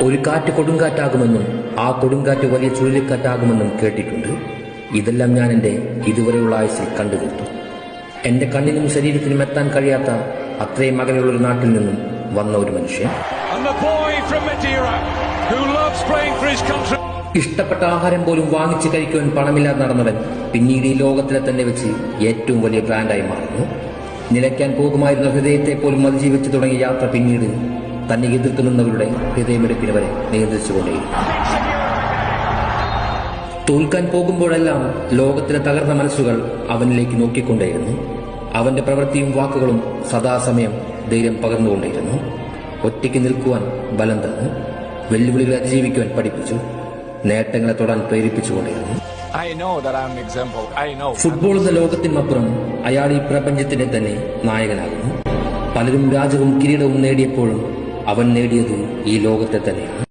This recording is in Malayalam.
ഒരു കാറ്റ് കൊടുങ്കാറ്റാകുമെന്നും ആ കൊടുങ്കാറ്റ് വലിയ ചുഴലിക്കാറ്റാകുമെന്നും കേട്ടിട്ടുണ്ട്. ഇതെല്ലാം ഞാൻ എൻ്റെ ഇതുവരെയുള്ള ആയുസ്സിൽ കണ്ടു തീർത്തു. എൻ്റെ കണ്ണിനും ശരീരത്തിനും എത്താൻ കഴിയാത്ത അത്രയും അകലെയുള്ളൊരു നാട്ടിൽ നിന്നും വന്ന ഒരു മനുഷ്യൻ, ഇഷ്ടപ്പെട്ട ആഹാരം പോലും വാങ്ങിച്ചു കഴിക്കുവാൻ പണമില്ലാതെ നടന്നവൻ പിന്നീട് ഈ ലോകത്തിലെ തന്നെ വെച്ച് ഏറ്റവും വലിയ ബ്രാൻഡായി മാറുന്നു. നിലയ്ക്കാൻ പോകുമായിരുന്ന ഹൃദയത്തെ പോലും അതിജീവിച്ചു തുടങ്ങിയ യാത്ര പിന്നീട് തന്നെ എതിർത്തു നിന്നവരുടെ ഹൃദയമെടുപ്പിന് വരെ നിയന്ത്രിച്ചുകൊണ്ടേയിരുന്നു. തോൽക്കാൻ പോകുമ്പോഴെല്ലാം ലോകത്തിലെ തകർന്ന മനസ്സുകൾ അവനിലേക്ക് നോക്കിക്കൊണ്ടേയിരുന്നു. അവന്റെ പ്രവൃത്തിയും വാക്കുകളും സദാസമയം ധൈര്യം പകർന്നുകൊണ്ടേയിരുന്നു. ഒറ്റയ്ക്ക് നിൽക്കുവാൻ ബലം തന്നു, വെല്ലുവിളികളെ അതിജീവിക്കുവാൻ പഠിപ്പിച്ചു, നേട്ടങ്ങളെ തൊടാൻ പ്രേരിപ്പിച്ചുകൊണ്ടിരുന്നു. ഫുട്ബോൾ എന്ന ലോകത്തിനപ്പുറം അയാൾ ഈ പ്രപഞ്ചത്തിന്റെ തന്നെ നായകനാകുന്നു. പലരും രാജ്യവും കിരീടവും നേടിയപ്പോഴും അവൻ നേടിയത് ഈ ലോകത്തെ തന്നെയാണ്.